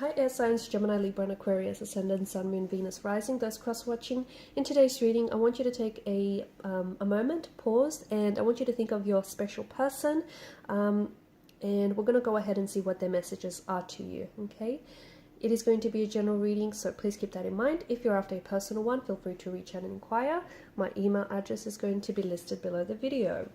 Hi air signs, Gemini, Libra and Aquarius, Ascendant, Sun, Moon, Venus, Rising, those cross-watching. In today's reading, I want you to take a moment, pause, and I want you to think of your special person. And we're going to go ahead and see what their messages are to you, okay? It is going to be a general reading, so please keep that in mind. If you're after a personal one, feel free to reach out and inquire. My email address is going to be listed below the video.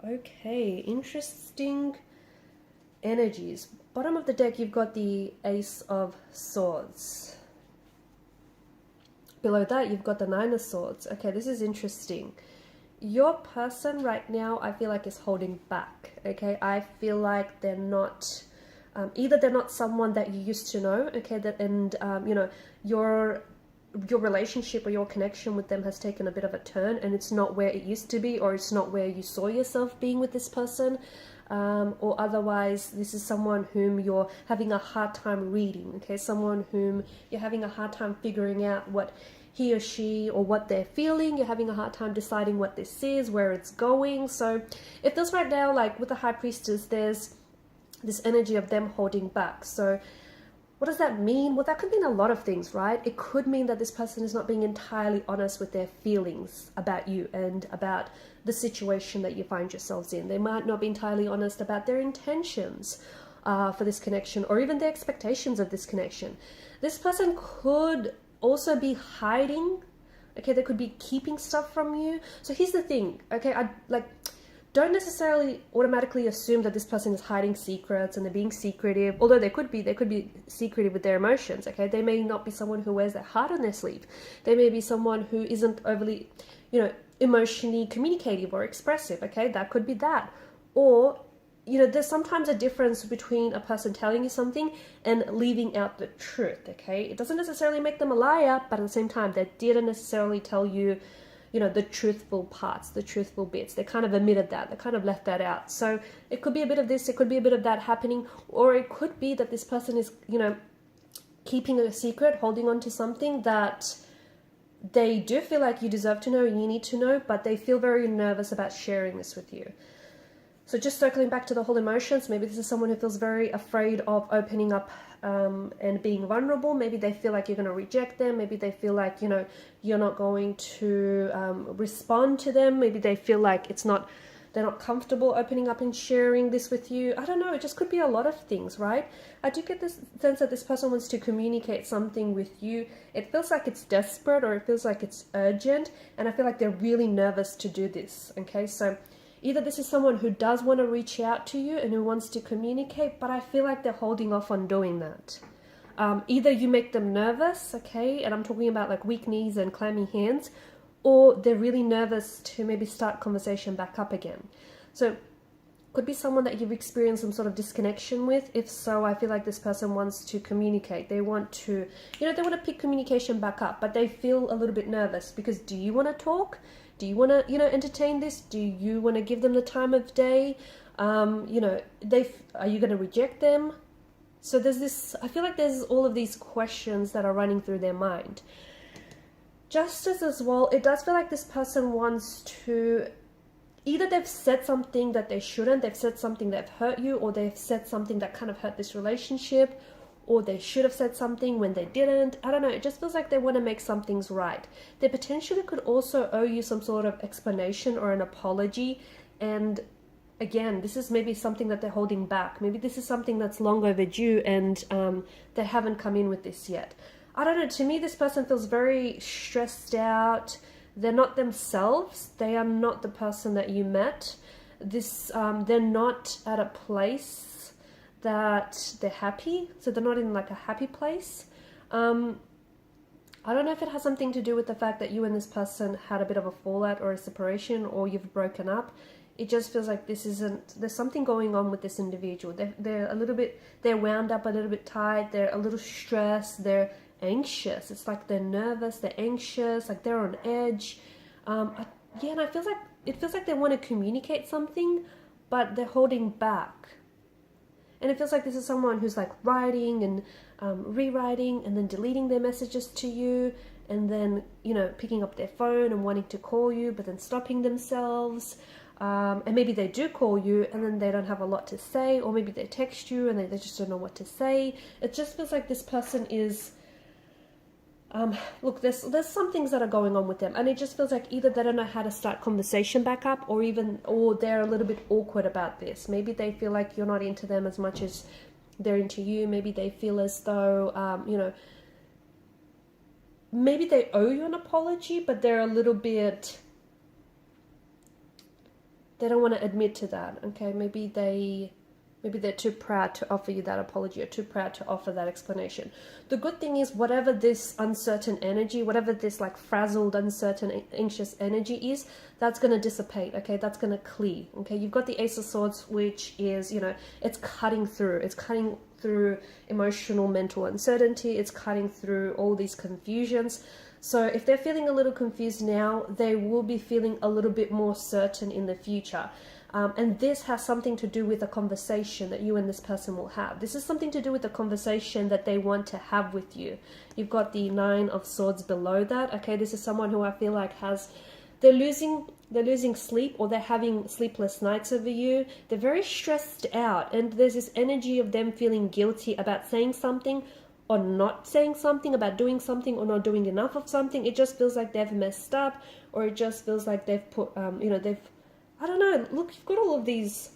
Okay, interesting energies. Bottom of the deck, you've got the Ace of Swords. Below that, you've got the Nine of Swords. Okay, this is interesting. Your person right now, I feel like, is holding back. Okay, I feel like they're not, either they're not someone that you used to know, okay, you know, your relationship or your connection with them has taken a bit of a turn and it's not where it used to be, or it's not where you saw yourself being with this person, or otherwise this is someone whom you're having a hard time reading, okay, someone whom you're having a hard time figuring out what he or she or what they're feeling. You're having a hard time deciding what this is, where it's going. So it feels right now like with the High Priestess, there's this energy of them holding back. So what does that mean? Well, that could mean a lot of things, right? It could mean that this person is not being entirely honest with their feelings about you and about the situation that you find yourselves in. They might not be entirely honest about their intentions for this connection, or even their expectations of this connection. This person could also be hiding. Okay, they could be keeping stuff from you. So here's the thing, okay? Don't necessarily automatically assume that this person is hiding secrets and they're being secretive, although they could be secretive with their emotions, okay? They may not be someone who wears their heart on their sleeve. They may be someone who isn't overly, you know, emotionally communicative or expressive, okay? That could be that. Or, you know, there's sometimes a difference between a person telling you something and leaving out the truth, okay? It doesn't necessarily make them a liar, but at the same time, they didn't necessarily tell you, you know, the truthful parts, the truthful bits. They kind of omitted that. They kind of left that out. So it could be a bit of this, it could be a bit of that happening, or it could be that this person is, you know, keeping a secret, holding on to something that they do feel like you deserve to know and you need to know, but they feel very nervous about sharing this with you. So just circling back to the whole emotions, maybe this is someone who feels very afraid of opening up and being vulnerable. Maybe they feel like you're going to reject them. Maybe they feel like, you know, you're not going to respond to them. Maybe they feel like they're not comfortable opening up and sharing this with you. I don't know. It just could be a lot of things, right? I do get this sense that this person wants to communicate something with you. It feels like it's desperate, or it feels like it's urgent. And I feel like they're really nervous to do this. Okay, so either this is someone who does want to reach out to you and who wants to communicate, but I feel like they're holding off on doing that. Either you make them nervous, okay, and I'm talking about like weak knees and clammy hands, or they're really nervous to maybe start conversation back up again. So could be someone that you've experienced some sort of disconnection with. If so, I feel like this person wants to communicate. They want to, you know, they want to pick communication back up, but they feel a little bit nervous because do you want to talk? Do you want to, you know, entertain this? Do you want to give them the time of day? You know, are you going to reject them? So there's this, I feel like there's all of these questions that are running through their mind. Justice as well, it does feel like this person wants to, either they've said something that they shouldn't, they've said something that hurt you, or they've said something that kind of hurt this relationship, or they should have said something when they didn't. I don't know, it just feels like they want to make some things right. They potentially could also owe you some sort of explanation or an apology. And again, this is maybe something that they're holding back. Maybe this is something that's long overdue and they haven't come in with this yet. I don't know, to me this person feels very stressed out. They're not themselves. They are not the person that you met. They're not at a place that they're happy, so they're not in like a happy place. I don't know if it has something to do with the fact that you and this person had a bit of a fallout or a separation, or you've broken up. It just feels like there's something going on with this individual. They're wound up, a little bit tight, they're a little stressed, they're anxious. It's like they're nervous, they're anxious, like they're on edge. Yeah, and it feels like they want to communicate something, but they're holding back. And it feels like this is someone who's like writing and rewriting and then deleting their messages to you, and then, you know, picking up their phone and wanting to call you, but then stopping themselves. And maybe they do call you and then they don't have a lot to say, or maybe they text you and they just don't know what to say. It just feels like this person is... look, there's some things that are going on with them, and it just feels like either they don't know how to start conversation back up, or they're a little bit awkward about this. Maybe they feel like you're not into them as much as they're into you. Maybe they feel as though, you know, maybe they owe you an apology, but they're a little bit... they don't want to admit to that, okay? Maybe they're too proud to offer you that apology, or too proud to offer that explanation. The good thing is, whatever this uncertain energy, whatever this like frazzled, uncertain, anxious energy is, that's going to dissipate, okay? That's going to clear, okay? You've got the Ace of Swords, which is, you know, it's cutting through. It's cutting through emotional, mental uncertainty. It's cutting through all these confusions. So if they're feeling a little confused now, they will be feeling a little bit more certain in the future. And this has something to do with a conversation that you and this person will have. This is something to do with the conversation that they want to have with you. You've got the Nine of Swords below that. Okay, this is someone who I feel like they're losing sleep, or they're having sleepless nights over you. They're very stressed out, and there's this energy of them feeling guilty about saying something or not saying something, about doing something or not doing enough of something. It just feels like they've messed up, or it just feels like they've put, you know, I don't know, look, you've got all of these.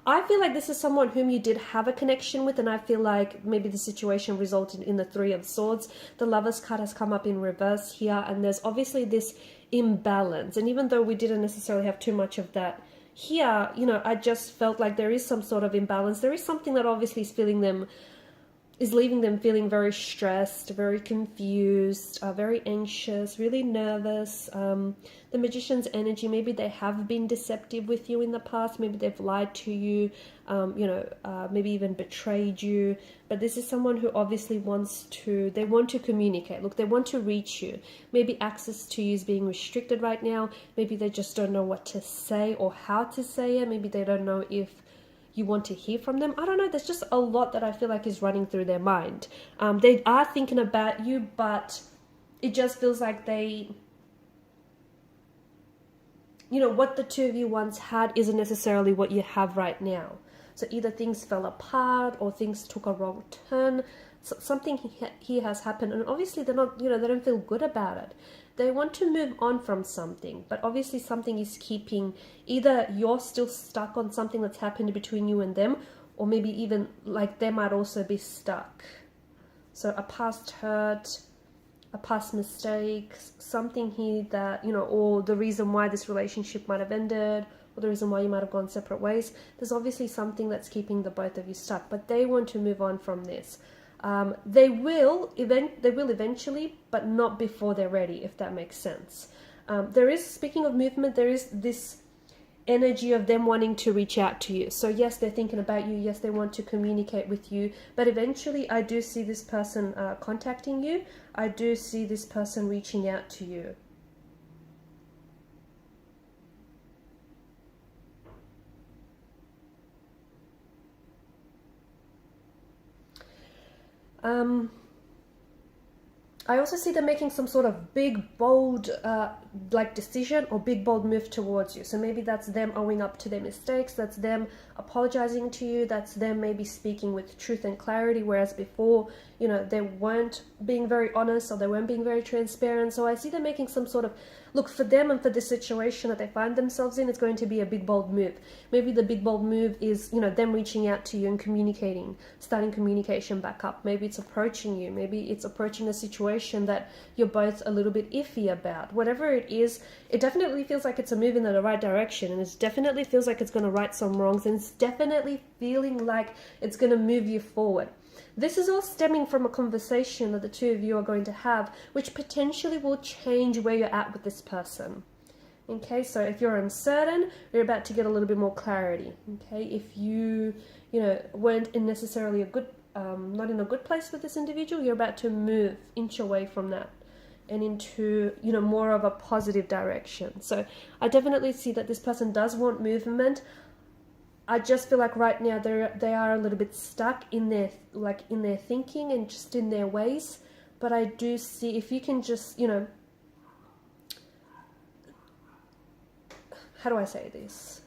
I feel like this is someone whom you did have a connection with, and I feel like maybe the situation resulted in the Three of Swords. The Lover's card has come up in reverse here, and there's obviously this imbalance. And even though we didn't necessarily have too much of that here, you know, I just felt like there is some sort of imbalance. There is something that obviously is leaving them feeling very stressed, very confused, very anxious, really nervous. The Magician's energy, maybe they have been deceptive with you in the past. Maybe they've lied to you, you know, maybe even betrayed you. But this is someone who obviously want to communicate. Look, they want to reach you. Maybe access to you is being restricted right now. Maybe they just don't know what to say or how to say it. Maybe they don't know if you want to hear from them. I don't know. There's just a lot that I feel like is running through their mind. They are thinking about you, but it just feels like you know, what the two of you once had isn't necessarily what you have right now. So either things fell apart or things took a wrong turn. So something here has happened, and obviously they're not, you know, they don't feel good about it. They want to move on from something, but obviously something is keeping, either you're still stuck on something that's happened between you and them, or maybe even like they might also be stuck. So a past hurt, a past mistake, something here that, you know, or the reason why this relationship might have ended, or the reason why you might have gone separate ways. There's obviously something that's keeping the both of you stuck, but they want to move on from this. They will eventually, but not before they're ready, if that makes sense. Speaking of movement, there is this energy of them wanting to reach out to you. So yes, they're thinking about you. Yes, they want to communicate with you. But eventually, I do see this person contacting you. I do see this person reaching out to you. I also see them making some sort of big, bold, like decision or big, bold move towards you. So maybe that's them owing up to their mistakes. That's them apologizing to you. That's them maybe speaking with truth and clarity. Whereas before, you know, they weren't being very honest, or they weren't being very transparent. So I see them making some sort of, look, for them and for the situation that they find themselves in, it's going to be a big, bold move. Maybe the big, bold move is, you know, them reaching out to you and communicating, starting communication back up. Maybe it's approaching you. Maybe it's approaching a situation that you're both a little bit iffy about. Whatever it is, it definitely feels like it's a move in the right direction, and it definitely feels like it's going to right some wrongs, and it's definitely feeling like it's going to move you forward. This is all stemming from a conversation that the two of you are going to have, which potentially will change where you're at with this person. Okay, so if you're uncertain, you're about to get a little bit more clarity. Okay, if you weren't in necessarily a good, not in a good place with this individual, you're about to inch away from that and into, you know, more of a positive direction. So I definitely see that this person does want movement. I just feel like right now they are a little bit stuck in their thinking and just in their ways. But I do see, if you can just, you know, how do I say this?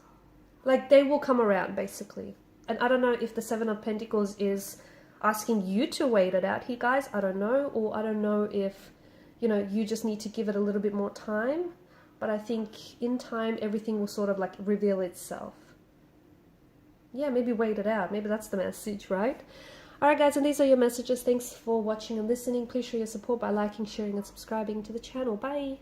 Like, they will come around, basically. And I don't know if the Seven of Pentacles is asking you to wait it out here, guys. I don't know. Or I don't know if, you know, you just need to give it a little bit more time. But I think in time, everything will sort of like reveal itself. Yeah, maybe wait it out. Maybe that's the message, right? Alright guys, and these are your messages. Thanks for watching and listening. Please show your support by liking, sharing and subscribing to the channel. Bye!